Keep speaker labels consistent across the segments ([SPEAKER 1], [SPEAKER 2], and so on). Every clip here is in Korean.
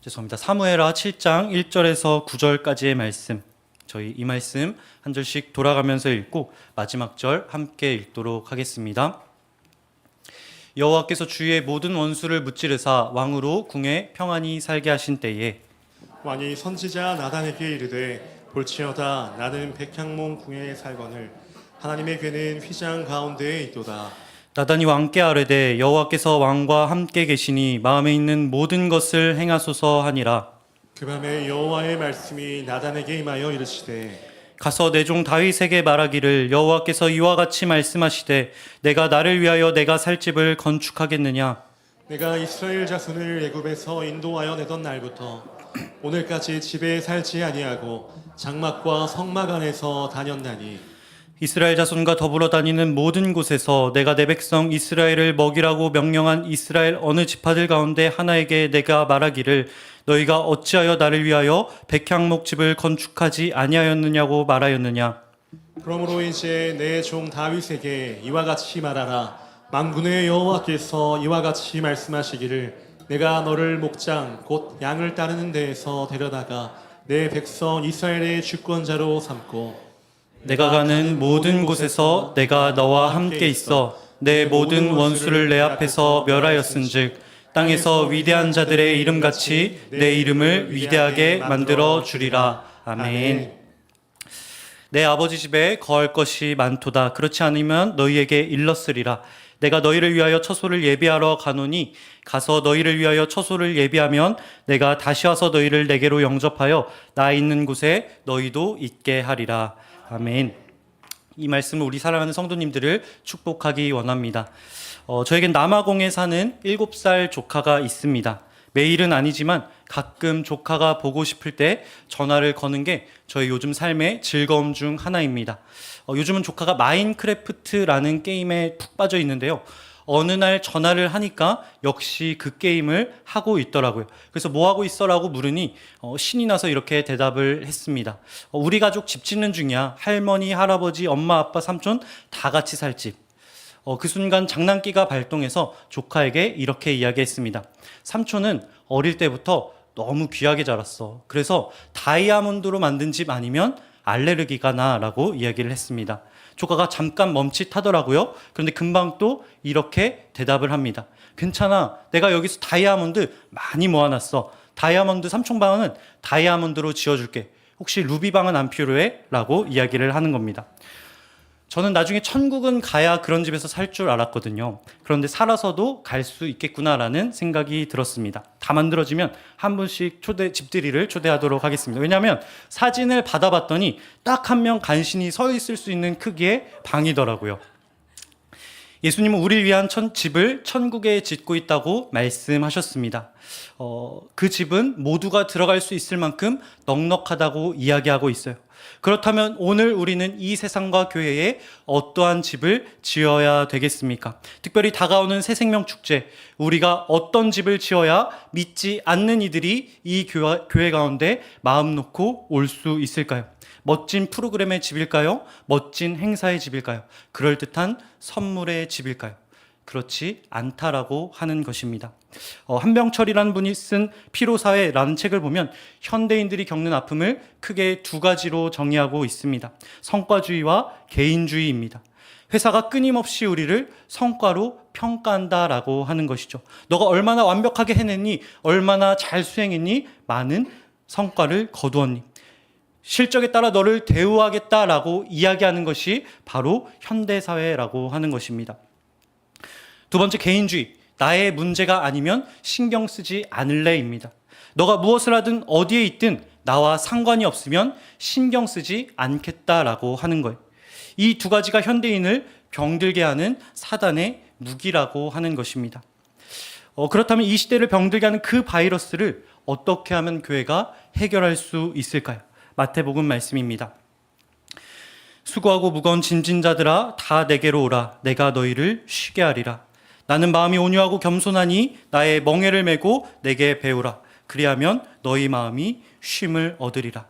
[SPEAKER 1] 죄송합니다. 사무엘하 7장 1절에서 9절까지의 말씀, 저희 이 말씀 한 절씩 돌아가면서 읽고 마지막 절 함께 읽도록 하겠습니다. 여호와께서 주의 모든 원수를 무찌르사 왕으로 궁에 평안히 살게 하신 때에
[SPEAKER 2] 왕이 선지자 나단에게 이르되 볼지어다 나는 백향몽 궁에 살거늘 하나님의 궤는 휘장 가운데에 있도다.
[SPEAKER 1] 나단이 왕께 아뢰되 여호와께서 왕과 함께 계시니 마음에 있는 모든 것을 행하소서 하니라.
[SPEAKER 2] 그 밤에 여호와의 말씀이 나단에게 임하여 이르시되
[SPEAKER 1] 가서 내 종 다윗에게 말하기를 여호와께서 이와 같이 말씀하시되 내가 나를 위하여 내가 살 집을 건축하겠느냐.
[SPEAKER 2] 내가 이스라엘 자손을 애굽에서 인도하여 내던 날부터 오늘까지 집에 살지 아니하고 장막과 성막 안에서 다녔나니
[SPEAKER 1] 이스라엘 자손과 더불어 다니는 모든 곳에서 내가 내 백성 이스라엘을 먹이라고 명령한 이스라엘 어느 지파들 가운데 하나에게 내가 말하기를 너희가 어찌하여 나를 위하여 백향목 집을 건축하지 아니하였느냐고 말하였느냐.
[SPEAKER 2] 그러므로 이제 내 종 다윗에게 이와 같이 말하라. 만군의 여호와께서 이와 같이 말씀하시기를 내가 너를 목장 곧 양을 따르는 데에서 데려다가 내 백성 이스라엘의 주권자로 삼고
[SPEAKER 1] 내가 가는 모든 곳에서 내가 너와 함께 있어 내 모든 원수를 내 앞에서 멸하였은즉 땅에서 위대한 자들의 이름같이 내 이름을 위대하게 만들어 주리라. 아멘. 내 아버지 집에 거할 것이 많도다. 그렇지 않으면 너희에게 일렀으리라. 내가 너희를 위하여 처소를 예비하러 가노니 가서 너희를 위하여 처소를 예비하면 내가 다시 와서 너희를 내게로 영접하여 나 있는 곳에 너희도 있게 하리라. 아멘. 이 말씀을 우리 사랑하는 성도님들을 축복하기 원합니다. 저에겐 남아공에 사는 7살 조카가 있습니다. 매일은 아니지만 가끔 조카가 보고 싶을 때 전화를 거는 게 저희 요즘 삶의 즐거움 중 하나입니다. 요즘은 조카가 마인크래프트라는 게임에 푹 빠져 있는데요. 어느 날 전화를 하니까 역시 그 게임을 하고 있더라고요. 그래서 뭐 하고 있어? 라고 물으니 신이 나서 이렇게 대답을 했습니다. 우리 가족 집 짓는 중이야. 할머니, 할아버지, 엄마, 아빠, 삼촌 다 같이 살 집. 그 순간 장난기가 발동해서 조카에게 이렇게 이야기했습니다. 삼촌은 어릴 때부터 너무 귀하게 자랐어. 그래서 다이아몬드로 만든 집 아니면 알레르기가 나라고 이야기를 했습니다. 조카가 잠깐 멈칫하더라고요. 그런데 금방 또 이렇게 대답을 합니다. 괜찮아. 내가 여기서 다이아몬드 많이 모아놨어. 다이아몬드 삼촌방은 다이아몬드로 지어줄게. 혹시 루비방은 안 필요해? 라고 이야기를 하는 겁니다. 저는 나중에 천국은 가야 그런 집에서 살 줄 알았거든요. 그런데 살아서도 갈 수 있겠구나라는 생각이 들었습니다. 다 만들어지면 한 분씩 집들이를 초대하도록 하겠습니다. 왜냐하면 사진을 받아봤더니 딱 한 명 간신히 서 있을 수 있는 크기의 방이더라고요. 예수님은 우리를 위한 집을 천국에 짓고 있다고 말씀하셨습니다. 그 집은 모두가 들어갈 수 있을 만큼 넉넉하다고 이야기하고 있어요. 그렇다면 오늘 우리는 이 세상과 교회에 어떠한 집을 지어야 되겠습니까? 특별히 다가오는 새생명 축제, 우리가 어떤 집을 지어야 믿지 않는 이들이 이 교회 가운데 마음 놓고 올 수 있을까요? 멋진 프로그램의 집일까요? 멋진 행사의 집일까요? 그럴듯한 선물의 집일까요? 그렇지 않다라고 하는 것입니다. 한병철이라는 분이 쓴 피로사회라는 책을 보면 현대인들이 겪는 아픔을 크게 두 가지로 정의하고 있습니다. 성과주의와 개인주의입니다. 회사가 끊임없이 우리를 성과로 평가한다라고 하는 것이죠. 너가 얼마나 완벽하게 해냈니? 얼마나 잘 수행했니? 많은 성과를 거두었니? 실적에 따라 너를 대우하겠다라고 이야기하는 것이 바로 현대사회라고 하는 것입니다. 두 번째, 개인주의. 나의 문제가 아니면 신경 쓰지 않을래입니다. 너가 무엇을 하든 어디에 있든 나와 상관이 없으면 신경 쓰지 않겠다라고 하는 거예요. 이 두 가지가 현대인을 병들게 하는 사단의 무기라고 하는 것입니다. 그렇다면 이 시대를 병들게 하는 그 바이러스를 어떻게 하면 교회가 해결할 수 있을까요? 마태복음 말씀입니다. 수고하고 무거운 짐진 자들아 다 내게로 오라. 내가 너희를 쉬게 하리라. 나는 마음이 온유하고 겸손하니 나의 멍에를 메고 내게 배우라. 그리하면 너희 마음이 쉼을 얻으리라.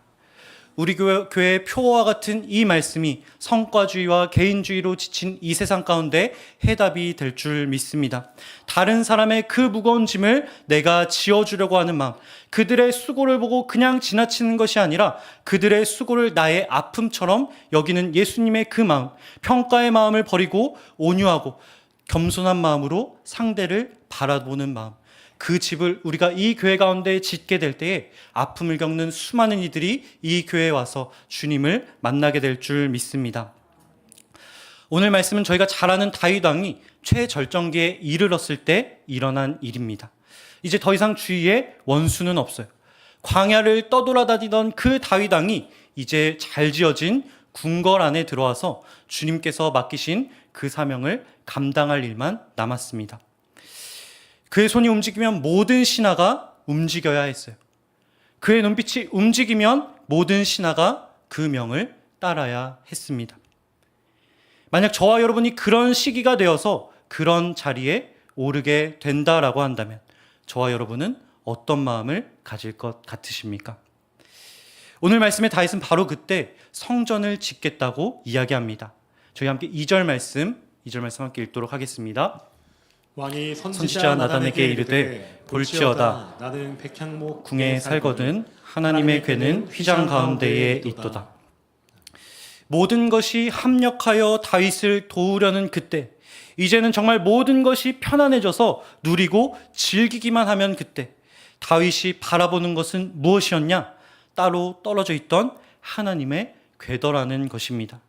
[SPEAKER 1] 우리 교회의 표어와 같은 이 말씀이 성과주의와 개인주의로 지친 이 세상 가운데 해답이 될 줄 믿습니다. 다른 사람의 그 무거운 짐을 내가 지어주려고 하는 마음, 그들의 수고를 보고 그냥 지나치는 것이 아니라 그들의 수고를 나의 아픔처럼 여기는 예수님의 그 마음, 평가의 마음을 버리고 온유하고 겸손한 마음으로 상대를 바라보는 마음, 그 집을 우리가 이 교회 가운데 짓게 될 때에 아픔을 겪는 수많은 이들이 이 교회에 와서 주님을 만나게 될 줄 믿습니다. 오늘 말씀은 저희가 잘 아는 다윗 왕이 최절정기에 이르렀을 때 일어난 일입니다. 이제 더 이상 주위에 원수는 없어요. 광야를 떠돌아다니던 그 다윗 왕이 이제 잘 지어진 궁궐 안에 들어와서 주님께서 맡기신 그 사명을 감당할 일만 남았습니다. 그의 손이 움직이면 모든 신하가 움직여야 했어요. 그의 눈빛이 움직이면 모든 신하가 그 명을 따라야 했습니다. 만약 저와 여러분이 그런 시기가 되어서 그런 자리에 오르게 된다라고 한다면 저와 여러분은 어떤 마음을 가질 것 같으십니까? 오늘 말씀의 다윗은 바로 그때 성전을 짓겠다고 이야기합니다. 저희 함께 2절 말씀 함께 읽도록 하겠습니다.
[SPEAKER 2] 왕이
[SPEAKER 1] 선지자 나단에게 이르되 볼지어다
[SPEAKER 2] 나는 백향목
[SPEAKER 1] 궁에 살거든 하나님의 궤는 휘장 가운데에 있도다. 모든 것이 합력하여 다윗을 도우려는 그때, 이제는 정말 모든 것이 편안해져서 누리고 즐기기만 하면 그때 다윗이 바라보는 것은 무엇이었냐? 따로 떨어져 있던 하나님의 궤더라는 것입니다.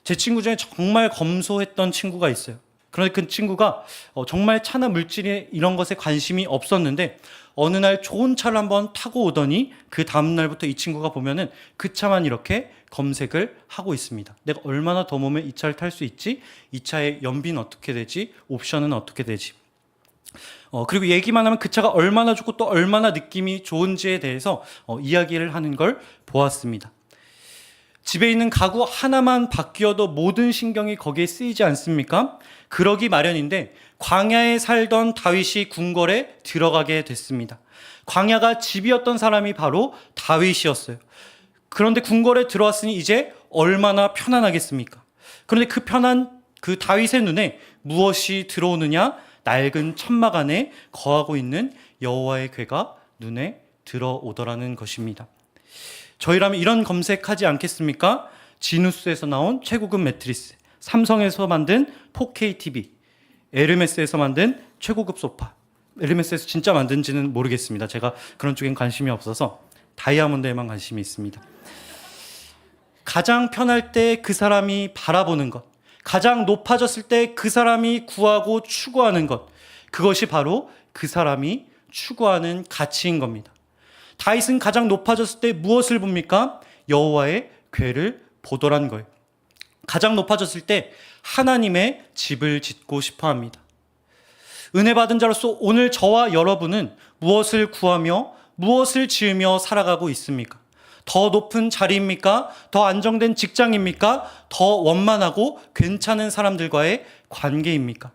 [SPEAKER 1] 제 친구 중에 정말 검소했던 친구가 있어요. 그런데 그 친구가 정말 차나 물질에 이런 것에 관심이 없었는데 어느 날 좋은 차를 한번 타고 오더니 그 다음 날부터 이 친구가 보면은 그 차만 이렇게 검색을 하고 있습니다. 내가 얼마나 더 모면 이 차를 탈 수 있지? 이 차의 연비는 어떻게 되지? 옵션은 어떻게 되지? 그리고 얘기만 하면 그 차가 얼마나 좋고 또 얼마나 느낌이 좋은지에 대해서 이야기를 하는 걸 보았습니다. 집에 있는 가구 하나만 바뀌어도 모든 신경이 거기에 쓰이지 않습니까? 그러기 마련인데 광야에 살던 다윗이 궁궐에 들어가게 됐습니다. 광야가 집이었던 사람이 바로 다윗이었어요. 그런데 궁궐에 들어왔으니 이제 얼마나 편안하겠습니까? 그런데 그 편한 그 다윗의 눈에 무엇이 들어오느냐? 낡은 천막 안에 거하고 있는 여호와의 궤가 눈에 들어오더라는 것입니다. 저희라면 이런 검색하지 않겠습니까? 지누스에서 나온 최고급 매트리스, 삼성에서 만든 4K TV, 에르메스에서 만든 최고급 소파. 에르메스에서 진짜 만든지는 모르겠습니다. 제가 그런 쪽엔 관심이 없어서 다이아몬드에만 관심이 있습니다. 가장 편할 때 그 사람이 바라보는 것, 가장 높아졌을 때 그 사람이 구하고 추구하는 것, 그것이 바로 그 사람이 추구하는 가치인 겁니다. 다윗은 가장 높아졌을 때 무엇을 봅니까? 여호와의 궤를 보더란 거예요. 가장 높아졌을 때 하나님의 집을 짓고 싶어 합니다. 은혜 받은 자로서 오늘 저와 여러분은 무엇을 구하며 무엇을 지으며 살아가고 있습니까? 더 높은 자리입니까? 더 안정된 직장입니까? 더 원만하고 괜찮은 사람들과의 관계입니까?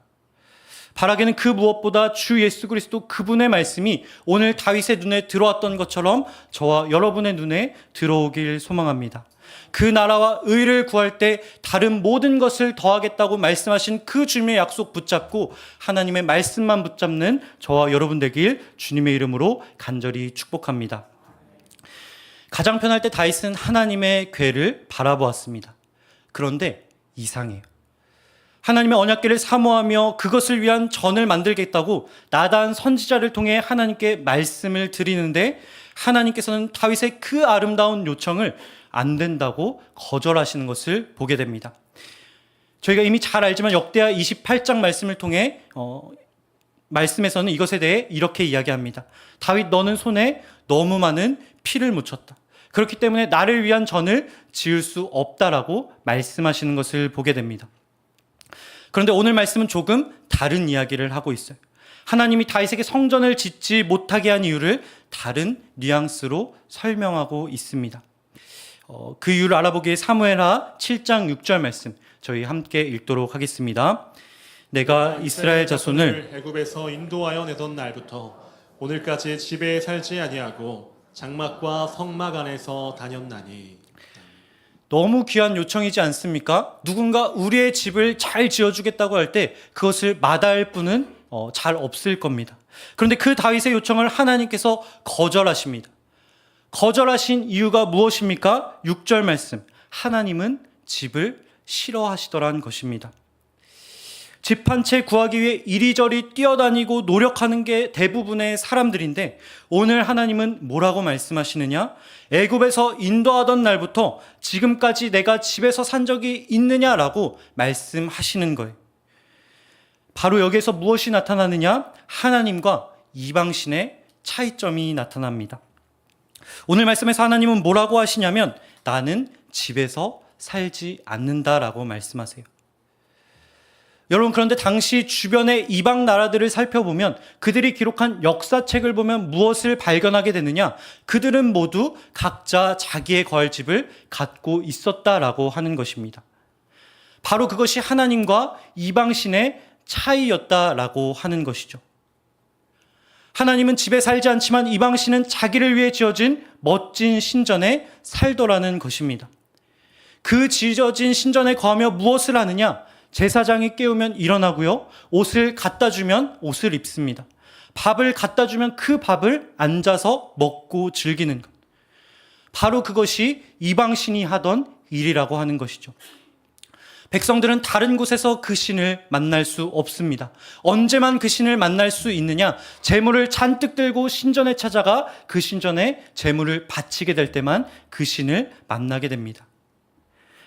[SPEAKER 1] 바라기는 그 무엇보다 주 예수 그리스도 그분의 말씀이 오늘 다윗의 눈에 들어왔던 것처럼 저와 여러분의 눈에 들어오길 소망합니다. 그 나라와 의를 구할 때 다른 모든 것을 더하겠다고 말씀하신 그 주님의 약속 붙잡고 하나님의 말씀만 붙잡는 저와 여러분 되길 주님의 이름으로 간절히 축복합니다. 가장 편할 때 다윗은 하나님의 궤를 바라보았습니다. 그런데 이상해요. 하나님의 언약궤를 사모하며 그것을 위한 전을 만들겠다고 나단 선지자를 통해 하나님께 말씀을 드리는데 하나님께서는 다윗의 그 아름다운 요청을 안 된다고 거절하시는 것을 보게 됩니다. 저희가 이미 잘 알지만 역대하 28장 말씀을 통해 말씀에서는 이것에 대해 이렇게 이야기합니다. 다윗 너는 손에 너무 많은 피를 묻혔다. 그렇기 때문에 나를 위한 전을 지을 수 없다라고 말씀하시는 것을 보게 됩니다. 그런데 오늘 말씀은 조금 다른 이야기를 하고 있어요. 하나님이 다윗에게 성전을 짓지 못하게 한 이유를 다른 뉘앙스로 설명하고 있습니다. 그 이유를 알아보기에 사무엘하 7장 6절 말씀 저희 함께 읽도록 하겠습니다. 내가 이스라엘 자손을
[SPEAKER 2] 애굽에서 인도하여 내던 날부터 오늘까지 집에 살지 아니하고 장막과 성막 안에서 다녔나니.
[SPEAKER 1] 너무 귀한 요청이지 않습니까? 누군가 우리의 집을 잘 지어주겠다고 할 때 그것을 마다할 분은 잘 없을 겁니다. 그런데 그 다윗의 요청을 하나님께서 거절하십니다. 거절하신 이유가 무엇입니까? 6절 말씀. 하나님은 집을 싫어하시더란 것입니다. 집 한 채 구하기 위해 이리저리 뛰어다니고 노력하는 게 대부분의 사람들인데 오늘 하나님은 뭐라고 말씀하시느냐? 애굽에서 인도하던 날부터 지금까지 내가 집에서 산 적이 있느냐라고 말씀하시는 거예요. 바로 여기에서 무엇이 나타나느냐? 하나님과 이방신의 차이점이 나타납니다. 오늘 말씀에서 하나님은 뭐라고 하시냐면 나는 집에서 살지 않는다라고 말씀하세요. 여러분, 그런데 당시 주변의 이방 나라들을 살펴보면 그들이 기록한 역사책을 보면 무엇을 발견하게 되느냐? 그들은 모두 각자 자기의 거할 집을 갖고 있었다라고 하는 것입니다. 바로 그것이 하나님과 이방신의 차이였다라고 하는 것이죠. 하나님은 집에 살지 않지만 이방신은 자기를 위해 지어진 멋진 신전에 살더라는 것입니다. 그 지어진 신전에 거하며 무엇을 하느냐? 제사장이 깨우면 일어나고요. 옷을 갖다 주면 옷을 입습니다. 밥을 갖다 주면 그 밥을 앉아서 먹고 즐기는 것. 바로 그것이 이방신이 하던 일이라고 하는 것이죠. 백성들은 다른 곳에서 그 신을 만날 수 없습니다. 언제만 그 신을 만날 수 있느냐? 제물을 잔뜩 들고 신전에 찾아가 그 신전에 제물을 바치게 될 때만 그 신을 만나게 됩니다.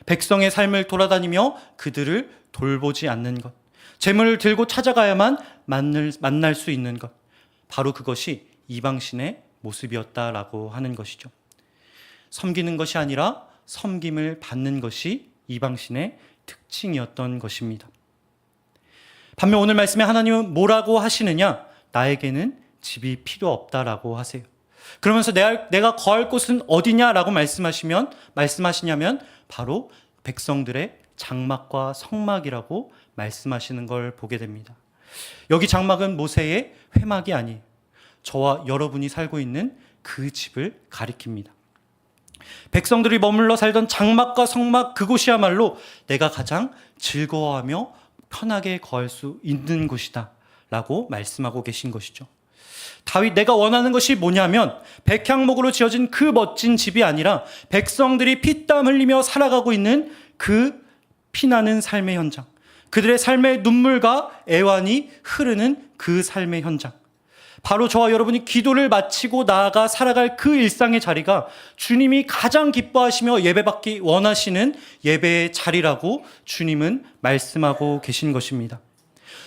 [SPEAKER 1] 백성의 삶을 돌아다니며 그들을 돌보지 않는 것, 제물을 들고 찾아가야만 만날 수 있는 것, 바로 그것이 이방신의 모습이었다라고 하는 것이죠. 섬기는 것이 아니라 섬김을 받는 것이 이방신의 특징이었던 것입니다. 반면 오늘 말씀에 하나님은 뭐라고 하시느냐? 나에게는 집이 필요 없다라고 하세요. 그러면서 내가 거할 곳은 어디냐라고 말씀하시냐면 바로 백성들의 장막과 성막이라고 말씀하시는 걸 보게 됩니다. 여기 장막은 모세의 회막이 아니에요. 저와 여러분이 살고 있는 그 집을 가리킵니다. 백성들이 머물러 살던 장막과 성막, 그곳이야말로 내가 가장 즐거워하며 편하게 거할 수 있는 곳이다 라고 말씀하고 계신 것이죠. 다윗, 내가 원하는 것이 뭐냐면 백향목으로 지어진 그 멋진 집이 아니라 백성들이 피땀 흘리며 살아가고 있는 그 피나는 삶의 현장, 그들의 삶의 눈물과 애환이 흐르는 그 삶의 현장, 바로 저와 여러분이 기도를 마치고 나아가 살아갈 그 일상의 자리가 주님이 가장 기뻐하시며 예배받기 원하시는 예배의 자리라고 주님은 말씀하고 계신 것입니다.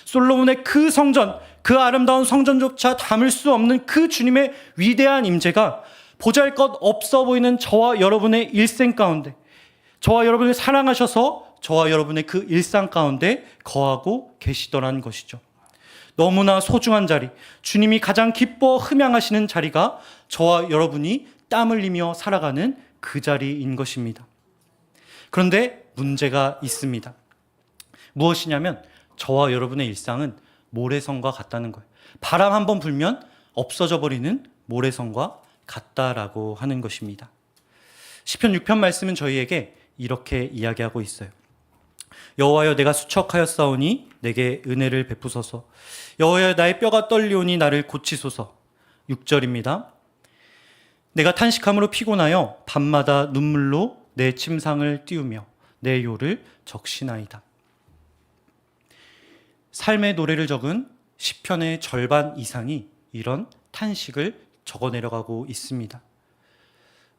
[SPEAKER 1] 솔로몬의 그 성전, 그 아름다운 성전조차 담을 수 없는 그 주님의 위대한 임재가 보잘것 없어 보이는 저와 여러분의 일생 가운데, 저와 여러분을 사랑하셔서 저와 여러분의 그 일상 가운데 거하고 계시더란 것이죠. 너무나 소중한 자리, 주님이 가장 기뻐 흠양하시는 자리가 저와 여러분이 땀 흘리며 살아가는 그 자리인 것입니다. 그런데 문제가 있습니다. 무엇이냐면 저와 여러분의 일상은 모래성과 같다는 거예요. 바람 한번 불면 없어져 버리는 모래성과 같다라고 하는 것입니다. 시편 6편 말씀은 저희에게 이렇게 이야기하고 있어요. 여호와여, 내가 수척하였사오니 내게 은혜를 베푸소서. 여호와여, 나의 뼈가 떨리오니 나를 고치소서. 6절입니다. 내가 탄식함으로 피곤하여 밤마다 눈물로 내 침상을 띄우며 내 요를 적시나이다. 삶의 노래를 적은 시편의 절반 이상이 이런 탄식을 적어 내려가고 있습니다.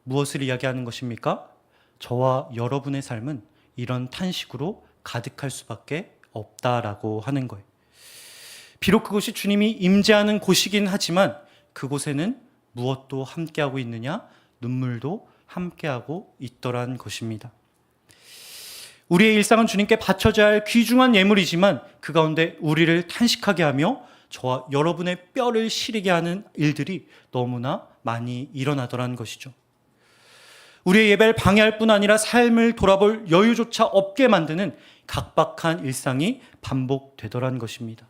[SPEAKER 1] 무엇을 이야기하는 것입니까? 저와 여러분의 삶은 이런 탄식으로 가득할 수밖에 없다라고 하는 거예요. 비록 그곳이 주님이 임재하는 곳이긴 하지만 그곳에는 무엇도 함께하고 있느냐? 눈물도 함께하고 있더란 것입니다. 우리의 일상은 주님께 바쳐져야 할 귀중한 예물이지만 그 가운데 우리를 탄식하게 하며 저와 여러분의 뼈를 시리게 하는 일들이 너무나 많이 일어나더란 것이죠. 우리의 예배를 방해할 뿐 아니라 삶을 돌아볼 여유조차 없게 만드는 각박한 일상이 반복되더란 것입니다.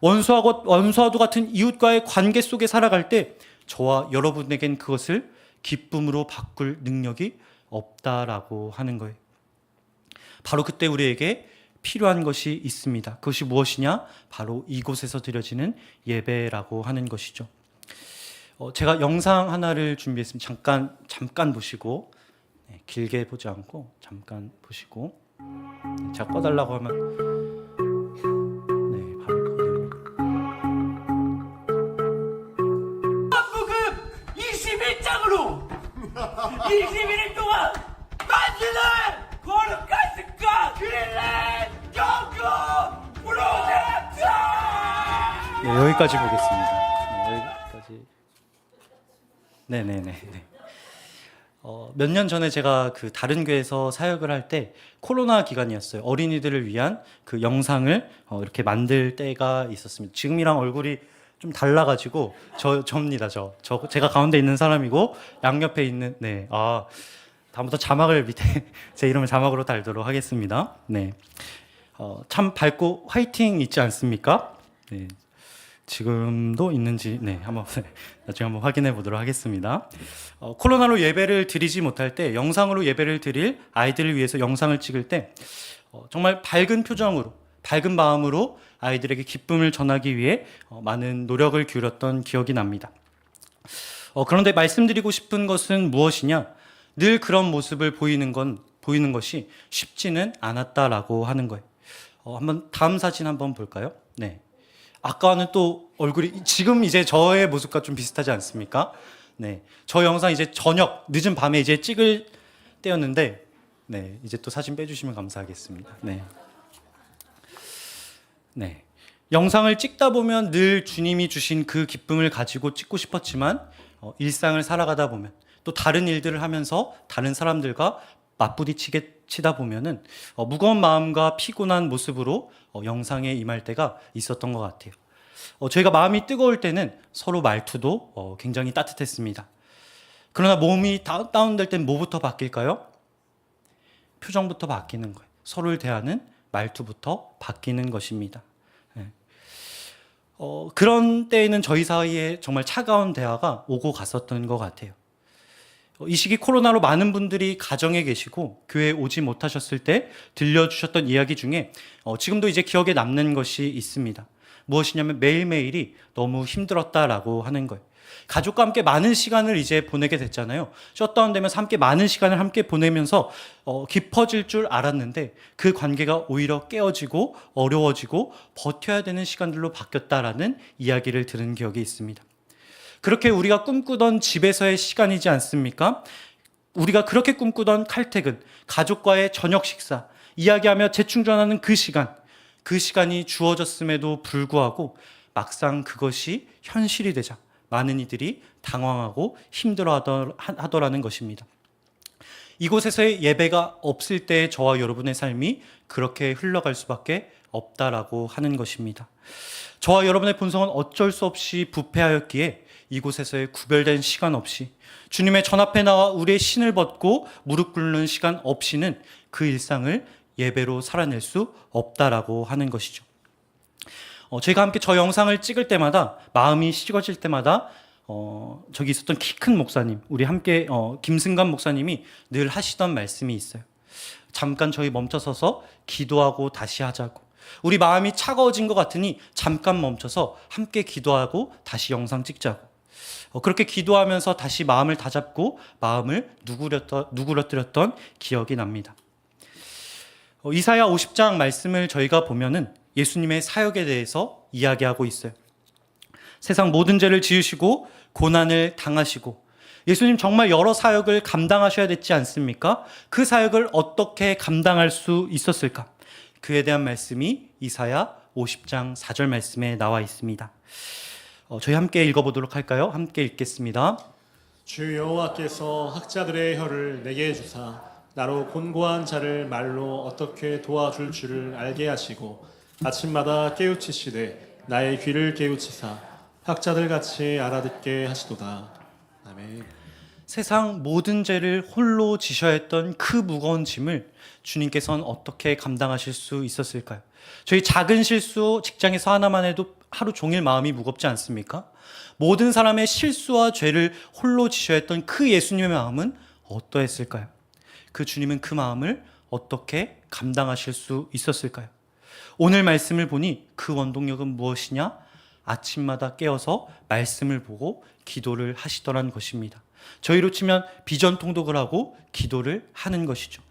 [SPEAKER 1] 원수와도 같은 이웃과의 관계 속에 살아갈 때 저와 여러분에겐 그것을 기쁨으로 바꿀 능력이 없다라고 하는 거예요. 바로 그때 우리에게 필요한 것이 있습니다. 그것이 무엇이냐? 바로 이곳에서 드려지는 예배라고 하는 것이죠. 제가 영상 하나를 준비했습니다. 잠깐 보시고, 네, 길게 보지 않고 잠깐 보시고, 네, 제가 꺼달라고 하면 네, 바로 꺼드립니다.
[SPEAKER 3] 복음 21장으로 21일 동안 만드는 거룩한 습관 그릴랜드 영국 프로젝트.
[SPEAKER 1] 네, 여기까지 보겠습니다. 네, 여기까지. 네네네. 몇 년 전에 제가 그 다른 교회에서 사역을 할 때 코로나 기간이었어요. 어린이들을 위한 그 영상을 이렇게 만들 때가 있었습니다. 지금이랑 얼굴이 좀 달라가지고 저입니다. 제가 가운데 있는 사람이고 양옆에 있는 다음부터 자막을 밑에 제 이름을 자막으로 달도록 하겠습니다. 네, 참 밝고 화이팅 있지 않습니까? 네. 지금도 있는지 나중에 한번 확인해 보도록 하겠습니다. 코로나로 예배를 드리지 못할 때 영상으로 예배를 드릴 아이들을 위해서 영상을 찍을 때 정말 밝은 표정으로 밝은 마음으로 아이들에게 기쁨을 전하기 위해 많은 노력을 기울였던 기억이 납니다. 그런데 말씀드리고 싶은 것은 무엇이냐? 늘 그런 모습을 보이는 것이 쉽지는 않았다라고 하는 거예요. 한번 다음 사진 한번 볼까요? 네. 아까는 또 얼굴이 지금 이제 저의 모습과 좀 비슷하지 않습니까? 네, 저 영상 이제 저녁 늦은 밤에 이제 찍을 때였는데, 네, 이제 또 사진 빼주시면 감사하겠습니다. 네, 영상을 찍다 보면 늘 주님이 주신 그 기쁨을 가지고 찍고 싶었지만 일상을 살아가다 보면 또 다른 일들을 하면서 다른 사람들과 맞부딪히다 보면은 무거운 마음과 피곤한 모습으로 영상에 임할 때가 있었던 것 같아요. 저희가 마음이 뜨거울 때는 서로 말투도 굉장히 따뜻했습니다. 그러나 몸이 다운될 땐 뭐부터 바뀔까요? 표정부터 바뀌는 거예요. 서로를 대하는 말투부터 바뀌는 것입니다. 네. 그런 때에는 저희 사이에 정말 차가운 대화가 오고 갔었던 것 같아요. 이 시기 코로나로 많은 분들이 가정에 계시고 교회에 오지 못하셨을 때 들려주셨던 이야기 중에 지금도 이제 기억에 남는 것이 있습니다. 무엇이냐면 매일매일이 너무 힘들었다라고 하는 거예요. 가족과 함께 많은 시간을 이제 보내게 됐잖아요. 셧다운 되면서 함께 많은 시간을 함께 보내면서 깊어질 줄 알았는데 그 관계가 오히려 깨어지고 어려워지고 버텨야 되는 시간들로 바뀌었다라는 이야기를 들은 기억이 있습니다. 그렇게 우리가 꿈꾸던 집에서의 시간이지 않습니까? 우리가 그렇게 꿈꾸던 칼퇴근, 가족과의 저녁 식사, 이야기하며 재충전하는 그 시간이 주어졌음에도 불구하고 막상 그것이 현실이 되자 많은 이들이 당황하고 힘들어하더라는 것입니다. 이곳에서의 예배가 없을 때의 저와 여러분의 삶이 그렇게 흘러갈 수밖에 없다라고 하는 것입니다. 저와 여러분의 본성은 어쩔 수 없이 부패하였기에 이곳에서의 구별된 시간 없이 주님의 전 앞에 나와 우리의 신을 벗고 무릎 꿇는 시간 없이는 그 일상을 예배로 살아낼 수 없다라고 하는 것이죠. 저희가 함께 저 영상을 찍을 때마다 마음이 식어질 때마다 저기 있었던 키 큰 목사님, 우리 함께 김승관 목사님이 늘 하시던 말씀이 있어요. 잠깐 저희 멈춰서서 기도하고 다시 하자고. 우리 마음이 차가워진 것 같으니 잠깐 멈춰서 함께 기도하고 다시 영상 찍자고. 그렇게 기도하면서 다시 마음을 다잡고 마음을 누그러뜨렸던 기억이 납니다. 이사야 50장 말씀을 저희가 보면은 예수님의 사역에 대해서 이야기하고 있어요. 세상 모든 죄를 지으시고 고난을 당하시고 예수님 정말 여러 사역을 감당하셔야 됐지 않습니까? 그 사역을 어떻게 감당할 수 있었을까? 그에 대한 말씀이 이사야 50장 4절 말씀에 나와 있습니다. 저희 함께 읽어보도록 할까요? 함께 읽겠습니다.
[SPEAKER 2] 주 여호와께서 학자들의 혀를 내게 주사 나로 곤고한 자를 말로 어떻게 도와줄 줄을 알게 하시고 아침마다 깨우치시되 나의 귀를 깨우치사 학자들 같이 알아듣게 하시도다. 아멘.
[SPEAKER 1] 세상 모든 죄를 홀로 지셔야 했던 그 무거운 짐을 주님께서는 어떻게 감당하실 수 있었을까요? 저희 작은 실수 직장에서 하나만 해도 하루 종일 마음이 무겁지 않습니까? 모든 사람의 실수와 죄를 홀로 지셔야 했던 그 예수님의 마음은 어떠했을까요? 그 주님은 그 마음을 어떻게 감당하실 수 있었을까요? 오늘 말씀을 보니 그 원동력은 무엇이냐? 아침마다 깨어서 말씀을 보고 기도를 하시더란 것입니다. 저희로 치면 비전 통독을 하고 기도를 하는 것이죠.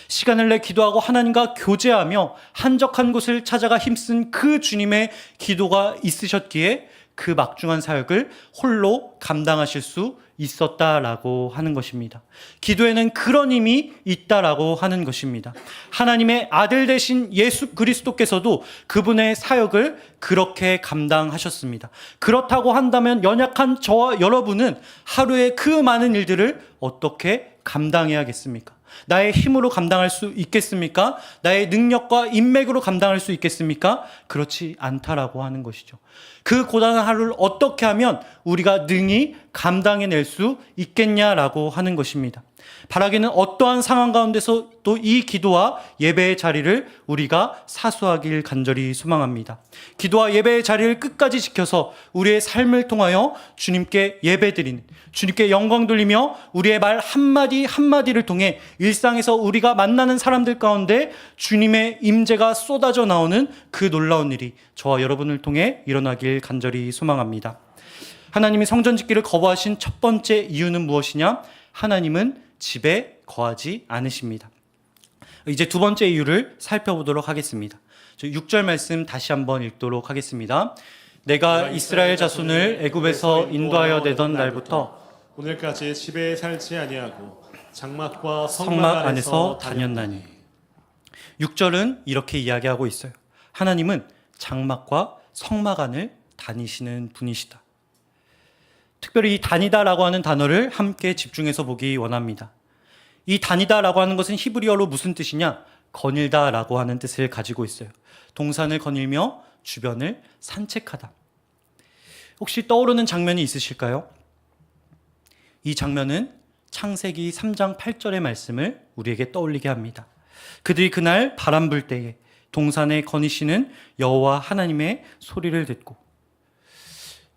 [SPEAKER 1] 시간을 내 기도하고 하나님과 교제하며 한적한 곳을 찾아가 힘쓴 그 주님의 기도가 있으셨기에 그 막중한 사역을 홀로 감당하실 수 있었다라고 하는 것입니다. 기도에는 그런 힘이 있다라고 하는 것입니다. 하나님의 아들 되신 예수 그리스도께서도 그분의 사역을 그렇게 감당하셨습니다. 그렇다고 한다면 연약한 저와 여러분은 하루에 그 많은 일들을 어떻게 감당해야겠습니까? 나의 힘으로 감당할 수 있겠습니까? 나의 능력과 인맥으로 감당할 수 있겠습니까? 그렇지 않다라고 하는 것이죠. 그 고단한 하루를 어떻게 하면 우리가 능히 감당해낼 수 있겠냐라고 하는 것입니다. 바라기는 어떠한 상황 가운데서 또 이 기도와 예배의 자리를 우리가 사수하길 간절히 소망합니다. 기도와 예배의 자리를 끝까지 지켜서 우리의 삶을 통하여 주님께 예배드리는, 주님께 영광 돌리며 우리의 말 한마디 한마디를 통해 일상에서 우리가 만나는 사람들 가운데 주님의 임재가 쏟아져 나오는 그 놀라운 일이 저와 여러분을 통해 일어나길 간절히 소망합니다. 하나님이 성전 짓기를 거부하신 첫 번째 이유는 무엇이냐? 하나님은 집에 거하지 않으십니다. 이제 두 번째 이유를 살펴보도록 하겠습니다. 6절 말씀 다시 한번 읽도록 하겠습니다. 내가 이스라엘 자손을 애굽에서 인도하여 내던 날부터
[SPEAKER 2] 오늘까지 집에 살지 아니하고 장막과
[SPEAKER 1] 성막 안에서 다녔나니. 6절은 이렇게 이야기하고 있어요. 하나님은 장막과 성막 안을 다니시는 분이시다. 특별히 이 다니다라고 하는 단어를 함께 집중해서 보기 원합니다. 이 다니다라고 하는 것은 히브리어로 무슨 뜻이냐? 거닐다라고 하는 뜻을 가지고 있어요. 동산을 거닐며 주변을 산책하다. 혹시 떠오르는 장면이 있으실까요? 이 장면은 창세기 3장 8절의 말씀을 우리에게 떠올리게 합니다. 그들이 그날 바람 불 때에 동산에 거니시는 여호와 하나님의 소리를 듣고,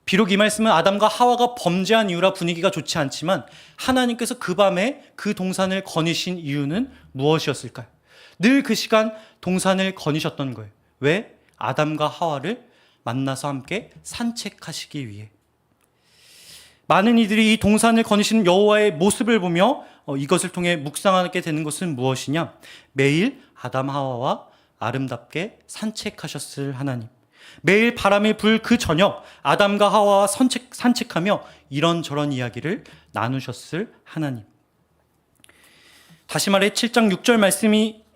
[SPEAKER 1] 비록 이 말씀은 아담과 하와가 범죄한 이유라 분위기가 좋지 않지만 하나님께서 그 밤에 그 동산을 거니신 이유는 무엇이었을까요? 늘 그 시간 동산을 거니셨던 거예요. 왜? 아담과 하와를 만나서 함께 산책하시기 위해. 많은 이들이 이 동산을 거니시는 여호와의 모습을 보며 이것을 통해 묵상하게 되는 것은 무엇이냐? 매일 아담 하와와 아름답게 산책하셨을 하나님. 매일 바람이 불 그 저녁 아담과 하와와 산책하며 이런저런 이야기를 나누셨을 하나님. 다시 말해 7장 6절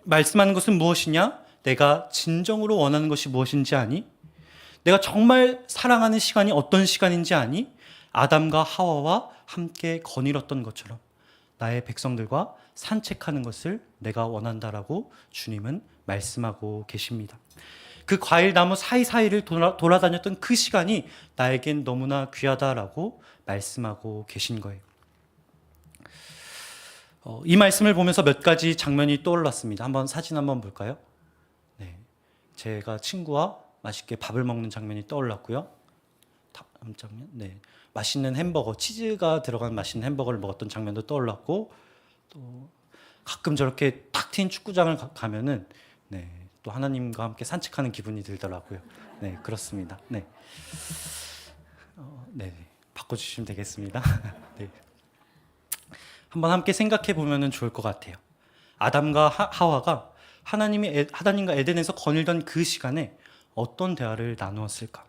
[SPEAKER 1] 말씀하는 것은 무엇이냐? 내가 진정으로 원하는 것이 무엇인지 아니? 내가 정말 사랑하는 시간이 어떤 시간인지 아니? 아담과 하와와 함께 거닐었던 것처럼 나의 백성들과 산책하는 것을 내가 원한다라고 주님은 말씀하고 계십니다. 그 과일나무 사이사이를 돌아다녔던 그 시간이 나에겐 너무나 귀하다라고 말씀하고 계신 거예요. 이 말씀을 보면서 몇 가지 장면이 떠올랐습니다. 사진 한번 볼까요? 네, 제가 친구와 맛있게 밥을 먹는 장면이 떠올랐고요. 다음 장면, 네, 맛있는 햄버거, 치즈가 들어간 맛있는 햄버거를 먹었던 장면도 떠올랐고, 또 가끔 저렇게 탁 트인 축구장을 가면은 네, 또 하나님과 함께 산책하는 기분이 들더라고요. 네, 그렇습니다. 네, 네, 바꿔주시면 되겠습니다. 네. 한번 함께 생각해 보면 좋을 것 같아요. 아담과 하와가 하나님과 에덴에서 거닐던 그 시간에 어떤 대화를 나누었을까?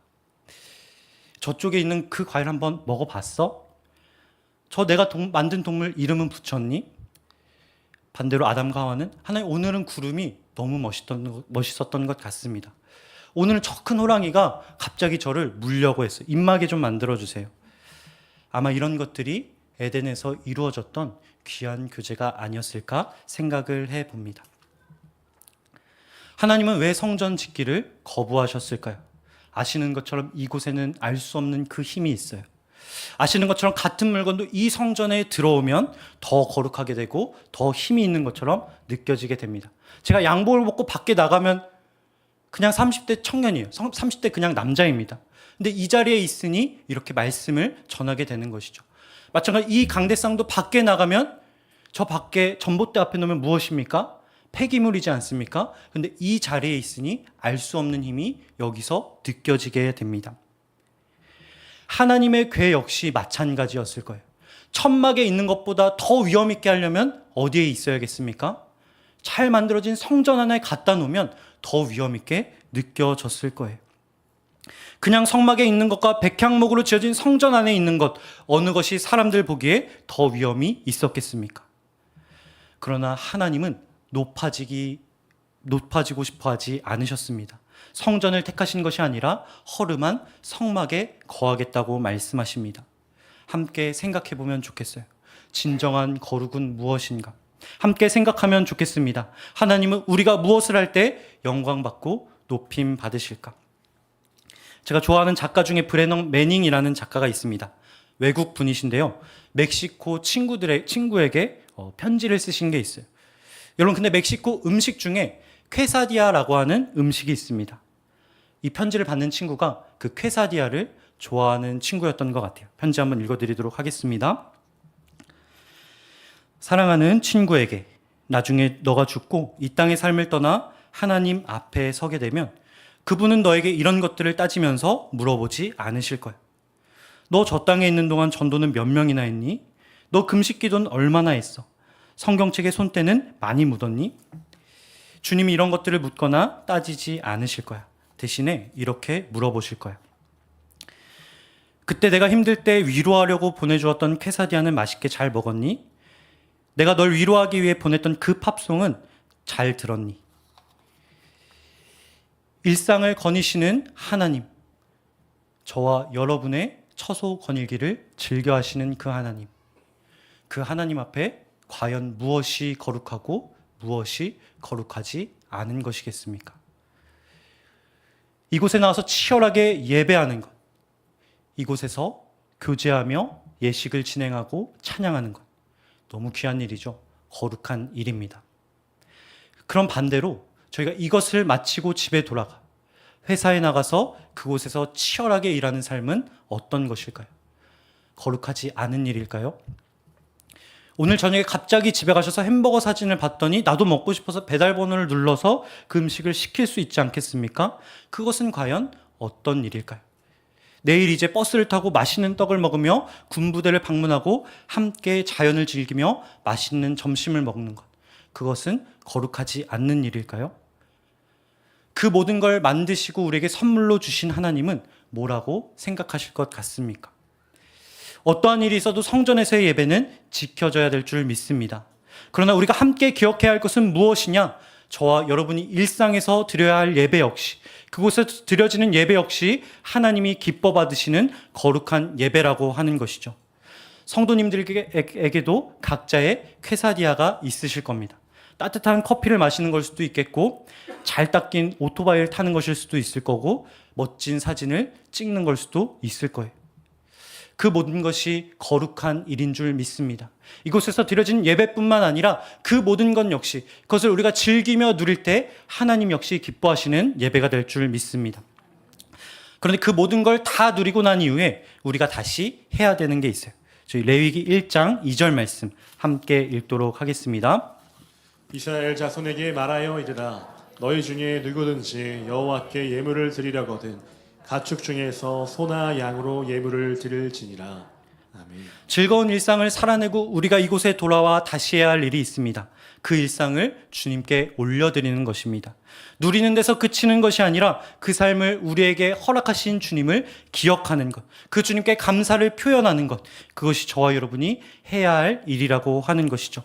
[SPEAKER 1] 저쪽에 있는 그 과일 한번 먹어봤어? 저 내가 만든 동물 이름은 붙였니? 반대로 아담과 하와는 하나님, 오늘은 구름이 너무 멋있었던 것 같습니다. 오늘은 저 큰 호랑이가 갑자기 저를 물려고 했어요. 입마개 좀 만들어주세요. 아마 이런 것들이 에덴에서 이루어졌던 귀한 교제가 아니었을까 생각을 해봅니다. 하나님은 왜 성전 짓기를 거부하셨을까요? 아시는 것처럼 이곳에는 알 수 없는 그 힘이 있어요. 아시는 것처럼 같은 물건도 이 성전에 들어오면 더 거룩하게 되고 더 힘이 있는 것처럼 느껴지게 됩니다. 제가 양복을 벗고 밖에 나가면 그냥 30대 청년이에요. 30대 그냥 남자입니다. 근데 이 자리에 있으니 이렇게 말씀을 전하게 되는 것이죠. 마찬가지로 이 강대상도 밖에 나가면 저 밖에 전봇대 앞에 놓으면 무엇입니까? 폐기물이지 않습니까? 근데 이 자리에 있으니 알 수 없는 힘이 여기서 느껴지게 됩니다. 하나님의 궤 역시 마찬가지였을 거예요. 천막에 있는 것보다 더 위험 있게 하려면 어디에 있어야겠습니까? 잘 만들어진 성전 안에 갖다 놓으면 더 위험 있게 느껴졌을 거예요. 그냥 성막에 있는 것과 백향목으로 지어진 성전 안에 있는 것, 어느 것이 사람들 보기에 더 위험이 있었겠습니까? 그러나 하나님은 높아지고 싶어 하지 않으셨습니다. 성전을 택하신 것이 아니라 허름한 성막에 거하겠다고 말씀하십니다. 함께 생각해 보면 좋겠어요. 진정한 거룩은 무엇인가? 함께 생각하면 좋겠습니다. 하나님은 우리가 무엇을 할 때 영광 받고 높임 받으실까? 제가 좋아하는 작가 중에 브레넌 매닝이라는 작가가 있습니다. 외국 분이신데요. 멕시코 친구에게 편지를 쓰신 게 있어요. 여러분, 근데 멕시코 음식 중에 퀘사디아라고 하는 음식이 있습니다. 이 편지를 받는 친구가 그 퀘사디아를 좋아하는 친구였던 것 같아요. 편지 한번 읽어드리도록 하겠습니다. 사랑하는 친구에게, 나중에 너가 죽고 이 땅의 삶을 떠나 하나님 앞에 서게 되면 그분은 너에게 이런 것들을 따지면서 물어보지 않으실 거야. 너 저 땅에 있는 동안 전도는 몇 명이나 했니? 너 금식 기도는 얼마나 했어? 성경책에 손때는 많이 묻었니? 주님이 이런 것들을 묻거나 따지지 않으실 거야. 대신에 이렇게 물어보실 거야. 그때 내가 힘들 때 위로하려고 보내주었던 퀘사디아는 맛있게 잘 먹었니? 내가 널 위로하기 위해 보냈던 그 팝송은 잘 들었니? 일상을 거니시는 하나님, 저와 여러분의 처소 거닐기를 즐겨 하시는 그 하나님 앞에 과연 무엇이 거룩하고 무엇이 거룩하지 않은 것이겠습니까? 이곳에 나와서 치열하게 예배하는 것, 이곳에서 교제하며 예식을 진행하고 찬양하는 것, 너무 귀한 일이죠. 거룩한 일입니다. 그럼 반대로 저희가 이것을 마치고 집에 돌아가 회사에 나가서 그곳에서 치열하게 일하는 삶은 어떤 것일까요? 거룩하지 않은 일일까요? 오늘 저녁에 갑자기 집에 가셔서 햄버거 사진을 봤더니 나도 먹고 싶어서 배달 번호를 눌러서 그 음식을 시킬 수 있지 않겠습니까? 그것은 과연 어떤 일일까요? 내일 이제 버스를 타고 맛있는 떡을 먹으며 군부대를 방문하고 함께 자연을 즐기며 맛있는 점심을 먹는 것, 그것은 거룩하지 않는 일일까요? 그 모든 걸 만드시고 우리에게 선물로 주신 하나님은 뭐라고 생각하실 것 같습니까? 어떠한 일이 있어도 성전에서의 예배는 지켜져야 될 줄 믿습니다. 그러나 우리가 함께 기억해야 할 것은 무엇이냐? 저와 여러분이 일상에서 드려야 할 예배 역시, 그곳에서 드려지는 예배 역시 하나님이 기뻐 받으시는 거룩한 예배라고 하는 것이죠. 성도님들에게도 각자의 퀘사디아가 있으실 겁니다. 따뜻한 커피를 마시는 걸 수도 있겠고, 잘 닦인 오토바이를 타는 것일 수도 있을 거고, 멋진 사진을 찍는 걸 수도 있을 거예요. 그 모든 것이 거룩한 일인 줄 믿습니다. 이곳에서 드려진 예배뿐만 아니라 그 모든 것 역시 그것을 우리가 즐기며 누릴 때 하나님 역시 기뻐하시는 예배가 될 줄 믿습니다. 그런데 그 모든 걸 다 누리고 난 이후에 우리가 다시 해야 되는 게 있어요. 저희 레위기 1장 2절 말씀 함께 읽도록 하겠습니다.
[SPEAKER 2] 이스라엘 자손에게 말하여 이르라. 너희 중에 누구든지 여호와께 예물을 드리려거든 가축 중에서 소나 양으로 예물을 드릴지니라. 아멘.
[SPEAKER 1] 즐거운 일상을 살아내고 우리가 이곳에 돌아와 다시 해야 할 일이 있습니다. 그 일상을 주님께 올려드리는 것입니다. 누리는 데서 그치는 것이 아니라 그 삶을 우리에게 허락하신 주님을 기억하는 것, 그 주님께 감사를 표현하는 것, 그것이 저와 여러분이 해야 할 일이라고 하는 것이죠.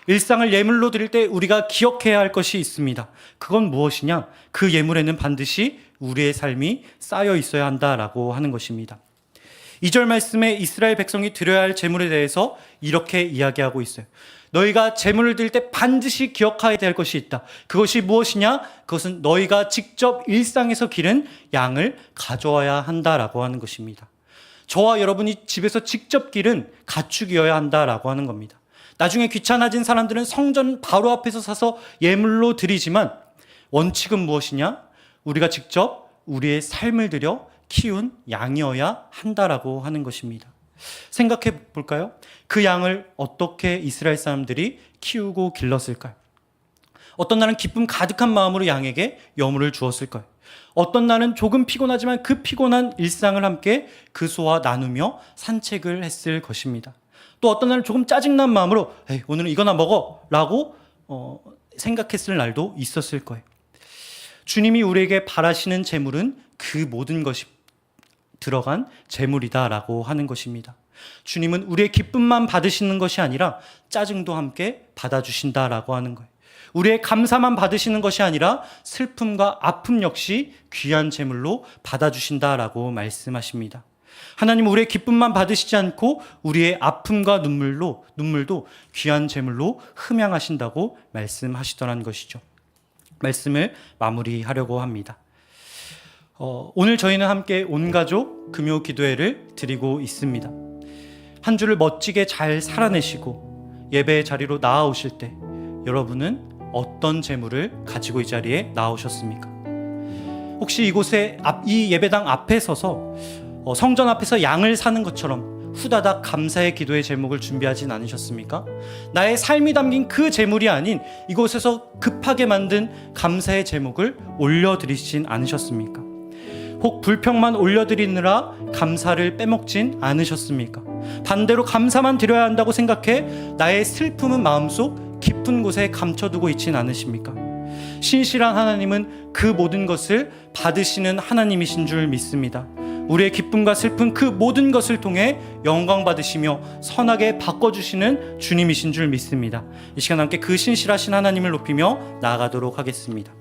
[SPEAKER 1] 일상을 예물로 드릴 때 우리가 기억해야 할 것이 있습니다. 그건 무엇이냐? 그 예물에는 반드시 우리의 삶이 쌓여 있어야 한다라고 하는 것입니다. 2절 말씀에 이스라엘 백성이 드려야 할 제물에 대해서 이렇게 이야기하고 있어요. 너희가 제물을 드릴 때 반드시 기억해야 될 것이 있다. 그것이 무엇이냐? 그것은 너희가 직접 일상에서 기른 양을 가져와야 한다라고 하는 것입니다. 저와 여러분이 집에서 직접 기른 가축이어야 한다라고 하는 겁니다. 나중에 귀찮아진 사람들은 성전 바로 앞에서 사서 예물로 드리지만 원칙은 무엇이냐? 우리가 직접 우리의 삶을 들여 키운 양이어야 한다라고 하는 것입니다. 생각해 볼까요? 그 양을 어떻게 이스라엘 사람들이 키우고 길렀을까요? 어떤 날은 기쁨 가득한 마음으로 양에게 여물을 주었을까요? 어떤 날은 조금 피곤하지만 그 피곤한 일상을 함께 그 소와 나누며 산책을 했을 것입니다. 또 어떤 날은 조금 짜증난 마음으로 에이, 오늘은 이거나 먹어 라고 생각했을 날도 있었을 거예요. 주님이 우리에게 바라시는 재물은 그 모든 것이 들어간 재물이다라고 하는 것입니다. 주님은 우리의 기쁨만 받으시는 것이 아니라 짜증도 함께 받아주신다라고 하는 거예요. 우리의 감사만 받으시는 것이 아니라 슬픔과 아픔 역시 귀한 재물로 받아주신다라고 말씀하십니다. 하나님은 우리의 기쁨만 받으시지 않고 우리의 아픔과 눈물도 귀한 재물로 흠양하신다고 말씀하시더란 것이죠. 말씀을 마무리하려고 합니다. 오늘 저희는 함께 온가족 금요 기도회를 드리고 있습니다. 한 주를 멋지게 잘 살아내시고 예배의 자리로 나아오실 때 여러분은 어떤 재물을 가지고 이 자리에 나오셨습니까? 혹시 이곳에 이 예배당 앞에 서서 성전 앞에서 양을 사는 것처럼 후다닥 감사의 기도의 제목을 준비하진 않으셨습니까? 나의 삶이 담긴 그 제물이 아닌 이곳에서 급하게 만든 감사의 제목을 올려드리진 않으셨습니까? 혹 불평만 올려드리느라 감사를 빼먹진 않으셨습니까? 반대로 감사만 드려야 한다고 생각해 나의 슬픔은 마음속 깊은 곳에 감춰두고 있진 않으십니까? 신실한 하나님은 그 모든 것을 받으시는 하나님이신 줄 믿습니다. 우리의 기쁨과 슬픔 그 모든 것을 통해 영광 받으시며 선하게 바꿔주시는 주님이신 줄 믿습니다. 이 시간 함께 그 신실하신 하나님을 높이며 나아가도록 하겠습니다.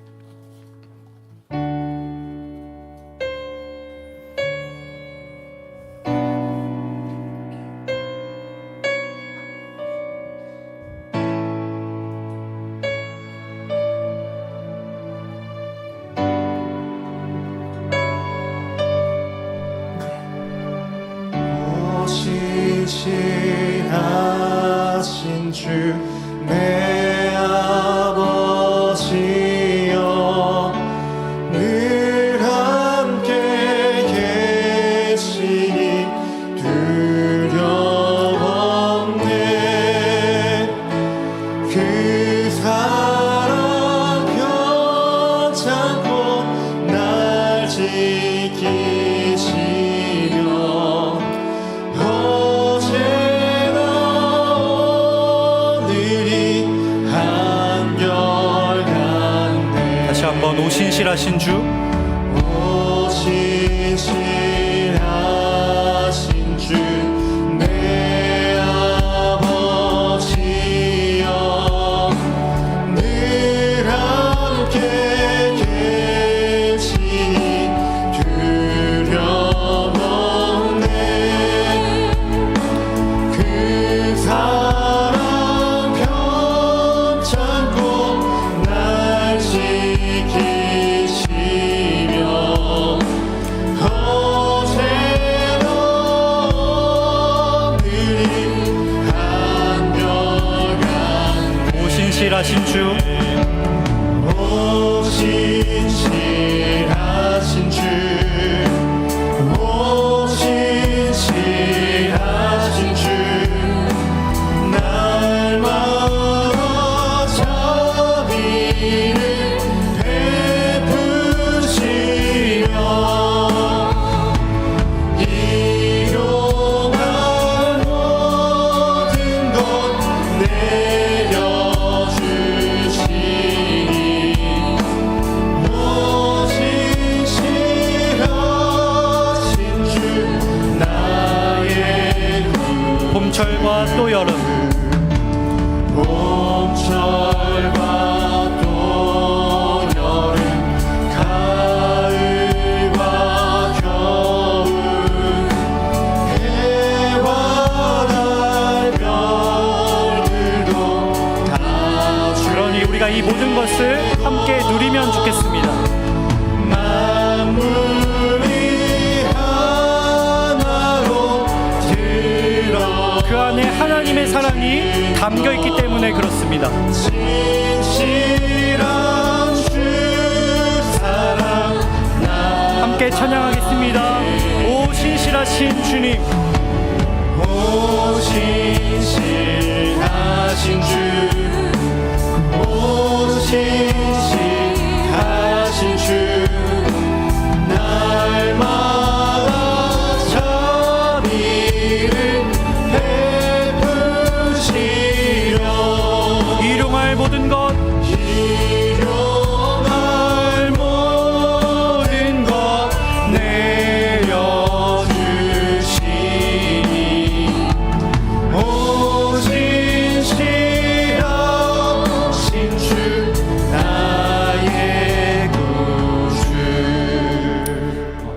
[SPEAKER 2] 신실하신 주 내 아버지여 늘 함께 계시니 두려움 없네. 그 사랑 편찮고 날 지키시며
[SPEAKER 1] 다시 한번 오 신실하신 주,
[SPEAKER 2] 오 신실하신 주 내 아버지여 늘 함께 계시니 두려움 없네. 그 사랑 편찮고 날 지키시며 어제나 오늘이 한결같네.
[SPEAKER 1] 오 신실하신 주,
[SPEAKER 2] 오 신실하신 주, 오 신실하신 주 날마다 자비를 베푸시며 일용할 모든 것 내려주시니 오 신실하신 주 나의
[SPEAKER 1] 봄철과 또 여름,
[SPEAKER 2] 봄철과 또 여름 가을과 겨울 해와 달 별들도 다
[SPEAKER 1] 그러니 우리가 이 모든 것을 함께 누리면 좋겠습니다.
[SPEAKER 2] 만물이 하나로 들어
[SPEAKER 1] 그 안에 하나님의 사랑이 담겨 있기 때문에 그렇습니다.
[SPEAKER 2] 신실한 주 사랑
[SPEAKER 1] 함께 찬양하겠습니다. 오 신실하신 주님,
[SPEAKER 2] 오 신실하신 주, 오 신실하신 주, 날마다 자비를 베푸시며
[SPEAKER 1] 일용할 모든 것
[SPEAKER 2] 일용할 모든 것 내려주시니 오 신실하신 주 나의 구주.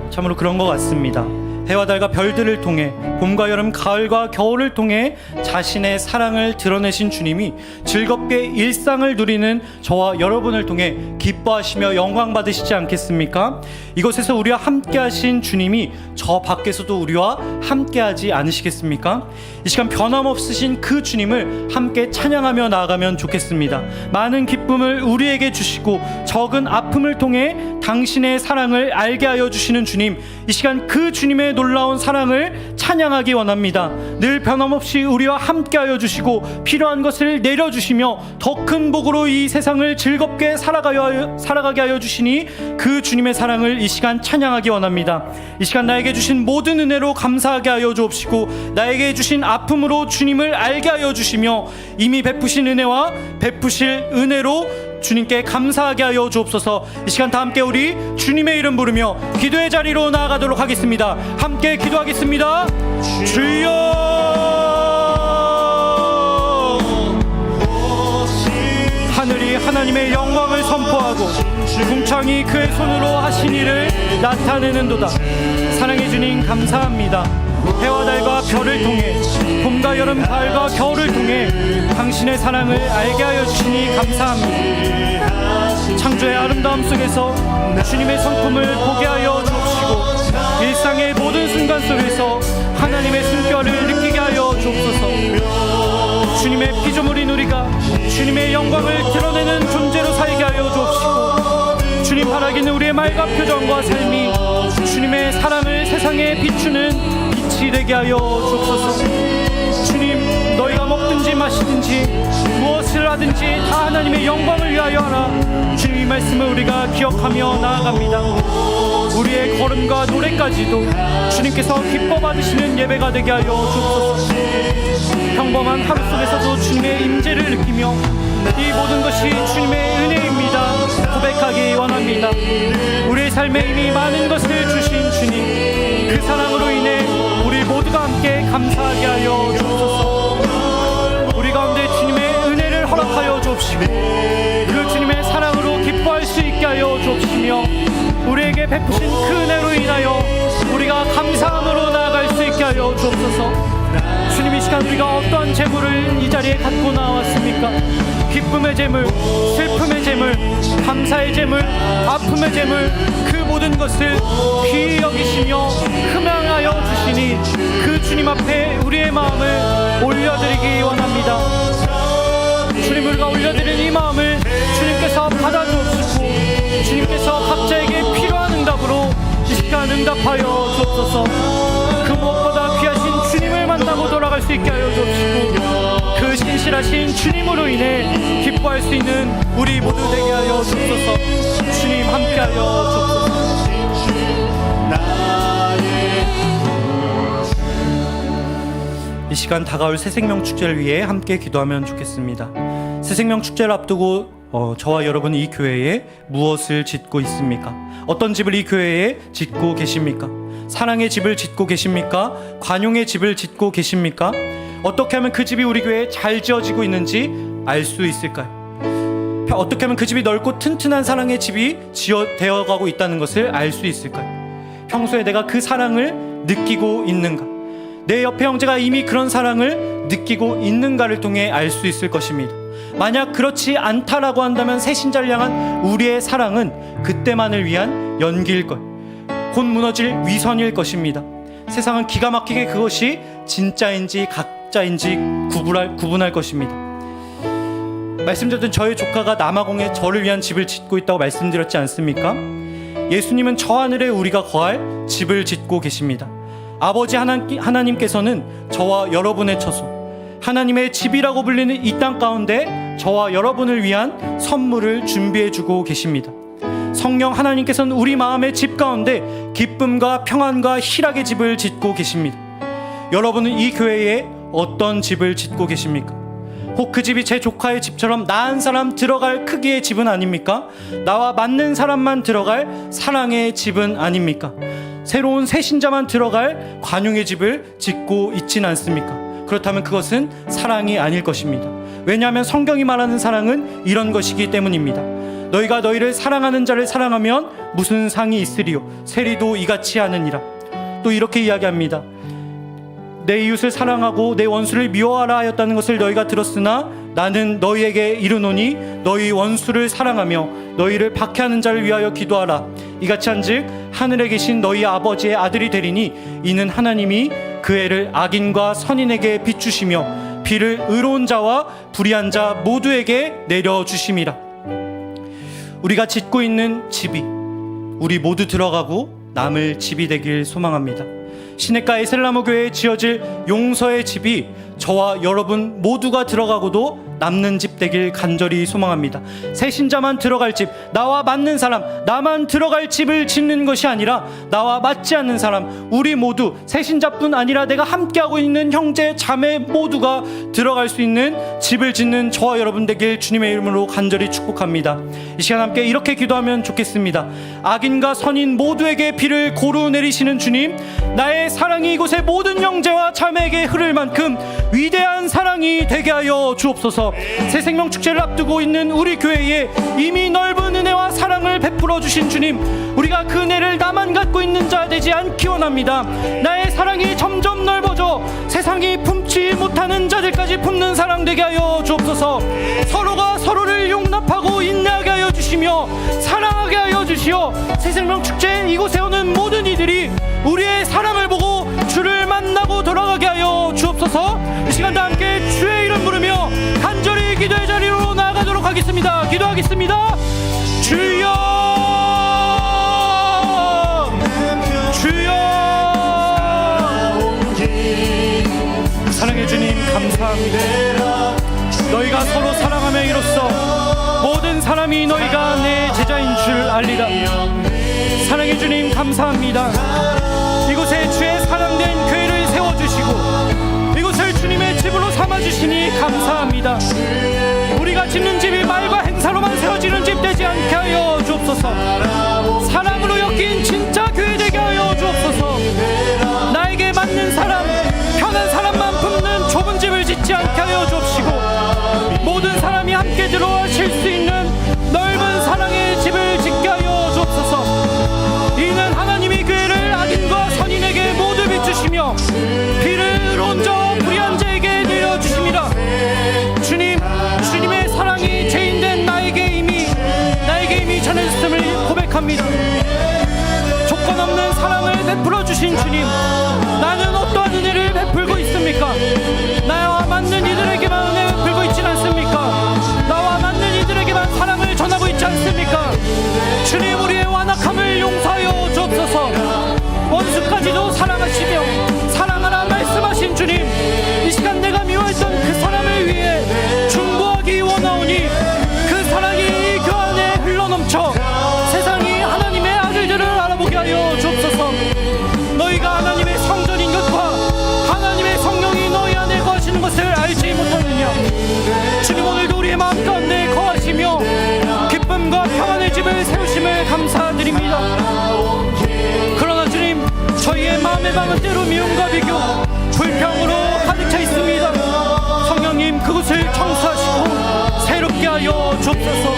[SPEAKER 1] 참으로 그런 것 같습니다. 해와 달과 별들을 통해 봄과 여름, 가을과 겨울을 통해 자신의 사랑을 드러내신 주님이 즐겁게 일상을 누리는 저와 여러분을 통해 기뻐하시며 영광 받으시지 않겠습니까? 이곳에서 우리와 함께 하신 주님이 저 밖에서도 우리와 함께 하지 않으시겠습니까? 이 시간 변함없으신 그 주님을 함께 찬양하며 나아가면 좋겠습니다. 많은 기쁨을 우리에게 주시고 적은 아픔을 통해 당신의 사랑을 알게 하여 주시는 주님, 이 시간 그 주님의 놀라운 사랑을 찬양하기 원합니다. 늘 변함없이 우리와 함께하여 주시고 필요한 것을 내려주시며 더 큰 복으로 이 세상을 즐겁게 살아가게 하여 주시니 그 주님의 사랑을 이 시간 찬양하기 원합니다. 이 시간 나에게 주신 모든 은혜로 감사하게 하여 주옵시고 나에게 주신 아픔으로 주님을 알게 하여 주시며 이미 베푸신 은혜와 베푸실 은혜로 주님께 감사하게 하여 주옵소서. 이 시간 다 함께 우리 주님의 이름 부르며 기도의 자리로 나아가도록 하겠습니다. 함께 기도하겠습니다. 주여, 하늘이 하나님의 영광을 선포하고 궁창이 그의 손으로 하신 일을 나타내는도다. 사랑의 주님 감사합니다. 해와 달과 별을 통해 봄과 여름, 가을과 겨울을 통해 당신의 사랑을 알게 하여 주시니 감사합니다. 창조의 아름다움 속에서 주님의 성품을 보게 하여 주옵시고 일상의 모든 순간 속에서 하나님의 숨결을 느끼게 하여 주옵소서. 주님의 피조물인 우리가 주님의 영광을 드러내는 존재로 살게 하여 주옵시고 주님 바라기는 우리의 말과 표정과 삶이 주님의 사랑을 세상에 비추는 빛이 되게 하여 주옵소서. 주님, 너희가 먹든지 마시든지 무엇을 하든지 다 하나님의 영광을 위하여 하라. 주님의 말씀을 우리가 기억하며 나아갑니다. 우리의 걸음과 노래까지도 주님께서 기뻐 받으시는 예배가 되게 하여 주옵소서. 평범한 하루 속에서도 주님의 임재를 느끼며 이 모든 것이 주님의 은혜입니다 고백하기 원합니다. 우리의 삶에 이미 많은 것을 주신 주님, 그 사랑으로 인해 우리 모두가 함께 감사하게 하여 주옵소서. 우리 가운데 주님의 은혜를 허락하여 주옵시고 그 주님의 사랑으로 기뻐할 수 있게 하여 주옵시며 우리에게 베푸신 그 은혜로 인하여 우리가 감사함으로 나아갈 수 있게 하여 주옵소서. 주님, 이 시간 우리가 어떠한 재물을 이 자리에 갖고 나왔습니까? 기쁨의 재물, 슬픔의 재물, 감사의 재물, 아픔의 재물, 그 모든 것을 귀히 여기시며 흠양하여 주시니 그 주님 앞에 우리의 마음을 올려드리기 원합니다. 주님, 우리가 올려드린 이 마음을 주님께서 받아주옵시고 주님께서 각자에게 필요한 응답으로 이 시간 응답하여 주옵소서. 그 무엇보다 귀하신 주님을 만나고 돌아갈 수 있게 하여 주옵시고 그 신실하신 주님으로 인해 기뻐할 수 있는 우리 모두 되게 하여 주옵소서. 주님 함께하여 주옵소서. 이 시간 다가올 새생명 축제를 위해 함께 기도하면 좋겠습니다. 새생명 축제를 앞두고 저와 여러분이 이 교회에 무엇을 짓고 있습니까? 어떤 집을 이 교회에 짓고 계십니까? 사랑의 집을 짓고 계십니까? 관용의 집을 짓고 계십니까? 어떻게 하면 그 집이 우리 교회에 잘 지어지고 있는지 알 수 있을까요? 어떻게 하면 그 집이 넓고 튼튼한 사랑의 집이 되어가고 있다는 것을 알 수 있을까요? 평소에 내가 그 사랑을 느끼고 있는가? 내 옆에 형제가 이미 그런 사랑을 느끼고 있는가를 통해 알 수 있을 것입니다. 만약 그렇지 않다라고 한다면 새신자를 향한 우리의 사랑은 그때만을 위한 연기일 것, 곧 무너질 위선일 것입니다. 세상은 기가 막히게 그것이 진짜인지 가짜인지 구분할 것입니다. 말씀드렸던 저의 조카가 남아공에 저를 위한 집을 짓고 있다고 말씀드렸지 않습니까? 예수님은 저 하늘에 우리가 거할 집을 짓고 계십니다. 아버지 하나님께서는 저와 여러분의 처소, 하나님의 집이라고 불리는 이 땅 가운데 저와 여러분을 위한 선물을 준비해 주고 계십니다. 성령 하나님께서는 우리 마음의 집 가운데 기쁨과 평안과 희락의 집을 짓고 계십니다. 여러분은 이 교회에 어떤 집을 짓고 계십니까? 혹 그 집이 제 조카의 집처럼 나 한 사람 들어갈 크기의 집은 아닙니까? 나와 맞는 사람만 들어갈 사랑의 집은 아닙니까? 새로운 새신자만 들어갈 관용의 집을 짓고 있진 않습니까? 그렇다면 그것은 사랑이 아닐 것입니다. 왜냐하면 성경이 말하는 사랑은 이런 것이기 때문입니다. 너희가 너희를 사랑하는 자를 사랑하면 무슨 상이 있으리요? 세리도 이같이 하느니라. 또 이렇게 이야기합니다. 내 이웃을 사랑하고 내 원수를 미워하라 하였다는 것을 너희가 들었으나 나는 너희에게 이르노니 너희 원수를 사랑하며 너희를 박해하는 자를 위하여 기도하라. 이같이 한즉 하늘에 계신 너희 아버지의 아들이 되리니 이는 하나님이 그 해를 악인과 선인에게 비추시며 비를 의로운 자와 불의한 자 모두에게 내려주심이라. 우리가 짓고 있는 집이 우리 모두 들어가고 남을 집이 되길 소망합니다. 시냇가 에셀나무 교회에 지어질 용서의 집이 저와 여러분 모두가 들어가고도 남는 집 되길 간절히 소망합니다. 새신자만 들어갈 집, 나와 맞는 사람, 나만 들어갈 집을 짓는 것이 아니라 나와 맞지 않는 사람, 우리 모두 새신자뿐 아니라 내가 함께하고 있는 형제 자매 모두가 들어갈 수 있는 집을 짓는 저와 여러분 되길 주님의 이름으로 간절히 축복합니다. 이 시간 함께 이렇게 기도하면 좋겠습니다. 악인과 선인 모두에게 비를 고루 내리시는 주님, 나의 사랑이 이곳의 모든 형제와 자매에게 흐를 만큼 위대한 사랑이 되게 하여 주옵소서. 새 생명 축제를 앞두고 있는 우리 교회에 이미 넓은 은혜와 사랑을 베풀어 주신 주님, 우리가 그 은혜를 나만 갖고 있는 자 되지 않기 원합니다. 나의 사랑이 점점 넓어져 세상이 품지 못하는 자들까지 품는 사랑 되게 하여 주옵소서. 서로가 서로를 용납하고 인내하게 하여 주시며 사랑하게 하여 주시어 새 생명 축제 이곳에 오는 모든 이들이 우리의 사랑을 보고 주를 만나고 돌아가게 하여 주옵소서. 이 시간도 함께 주의 이름 부르며 간절히 기도의 자리로 나아가도록 하겠습니다. 기도하겠습니다. 주여, 주여. 사랑해 주님 감사합니다. 너희가 서로 사랑하며 이로써 모든 사람이 너희가 내 제자인 줄 알리라. 사랑해 주님 감사합니다. 이곳에 주의 사랑된 교회를 세워주시고 이곳을 주님의 집으로 삼아주시니 감사합니다. 우리가 짓는 집이 말과 행사로만 세워지는 집 되지 않게 하여 주옵소서. 사랑으로 엮인 진짜 교회 되게 하여 주옵소서. 나에게 맞는 사람, 편한 사람만 품는 좁은 집을 짓지 않게 하여 주옵시고 모든 사람이 함께 들어와 쉴 수 있는 넓은 사랑의 집을 짓게 하여 주옵소서. 이는 하나님이 교회를 악인과 선인에게 모두 비추시며 비를 의로운 자와 불의한 자에게 내려주심이라. 주님, 주님의 사랑이 죄인된 나에게 이미 전해졌음을 고백합니다. 조건 없는 사랑을 베풀어 주신 주님, 나는 어떠한 은혜를 베풀고 있습니까? 나와 맞는 이들에게만 은혜 베풀고 있진 않습니까? 나와 맞는 이들에게만 사랑을 전하고 있지 않습니까? 주님, 우리의 완악함을 용서하여 주옵소서. 원수까지도 사랑하시며 사랑하라 말씀하신 주님, 이 시간 내가 미워했던 그 사람을 위해 중보하기 원하오니 그 사랑이 이 교환에 흘러넘쳐 세상이 하나님의 아들들을 알아보게 하여 주옵소서. 너희가 하나님의 성전인 것과 하나님의 성령이 너희 안에 거하시는 것을 알지 못하느냐. 주님, 오늘도 우리의 마음 가운데 거하시며 기쁨과 평안의 집을 세우심을 감사드립니다. 그러나 주님, 저희의 마음의 방은 때로 미움과 비교, 불평으로 가득 차 있습니다. 성령님, 그곳을 청소하시고 새롭게 하여 주옵소서.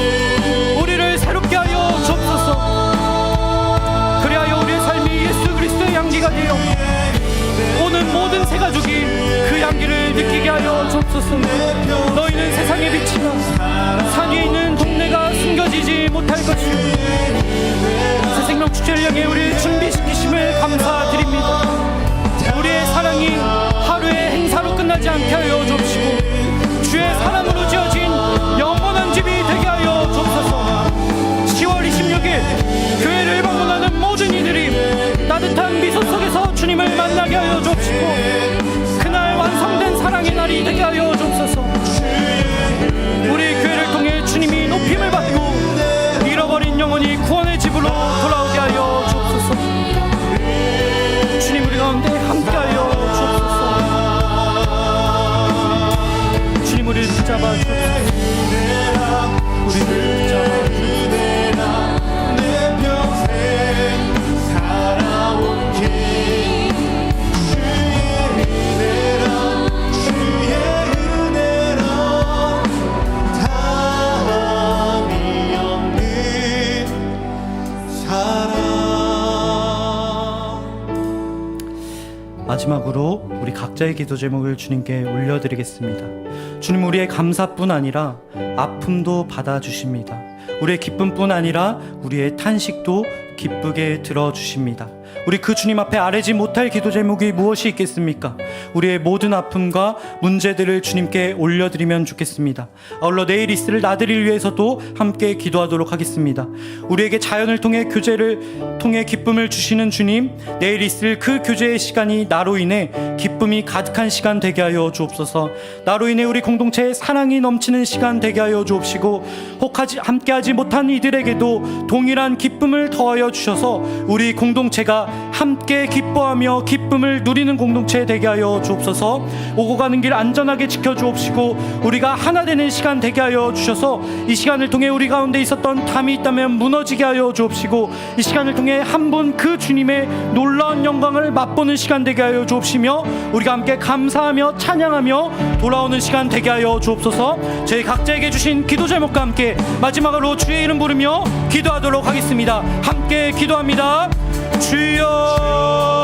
[SPEAKER 1] 우리를 새롭게 하여 주옵소서. 그리하여 우리의 삶이 예수 그리스도의 향기가 되어 오는 모든 새 가족이 그 향기를 느끼게 하여 주옵소서. 너희는 세상의 빛이라 산 위에 있는 동네가 숨겨지지 못할 것이오. 새 생명 축제를 향해 우리를 준비시키심을 감사드립니다. 우리의 사랑이 하루의 행사로 끝나지 않게 하여 주옵시고 주의 사랑으로 지어진 영원한 집이 되게 하여 주옵소서. 10월 26일 교회를 방문 하여 주옵시고 그날 완성된 사랑의 날이 되게 하여 주옵소서. 우리 교회를 통해 주님이 높임을 받고 잃어버린 영혼이 구원의 집으로 돌아오게 하여 주옵소서. 주님 우리 가운데 함께하여 주옵소서. 주님 우리를 붙잡아 주옵소서. 우리를 붙잡아 마지막으로 우리 각자의 기도 제목을 주님께 올려드리겠습니다. 주님 우리의 감사뿐 아니라 아픔도 받아주십니다. 우리의 기쁨뿐 아니라 우리의 탄식도 기쁘게 들어주십니다. 우리 그 주님 앞에 아뢰지 못할 기도 제목이 무엇이 있겠습니까? 우리의 모든 아픔과 문제들을 주님께 올려드리면 좋겠습니다. 아울러 내일 있을 나들이를 위해서도 함께 기도하도록 하겠습니다. 우리에게 자연을 통해 교제를 통해 기쁨을 주시는 주님, 내일 있을 그 교제의 시간이 나로 인해 기쁨이 가득한 시간 되게 하여 주옵소서. 나로 인해 우리 공동체에 사랑이 넘치는 시간 되게 하여 주옵시고 함께하지 못한 이들에게도 동일한 기쁨을 더하여 주셔서 우리 공동체가 함께 기뻐하며 기쁨을 누리는 공동체 되게 하여 주옵소서. 오고 가는 길 안전하게 지켜주옵시고 우리가 하나 되는 시간 되게 하여 주셔서 이 시간을 통해 우리 가운데 있었던 담이 있다면 무너지게 하여 주옵시고 이 시간을 통해 한 분 그 주님의 놀라운 영광을 맛보는 시간 되게 하여 주옵시며 우리가 함께 감사하며 찬양하며 돌아오는 시간 되게 하여 주옵소서. 저희 각자에게 주신 기도 제목과 함께 마지막으로 주의 이름 부르며 기도하도록 하겠습니다. 함께 기도합니다. 주여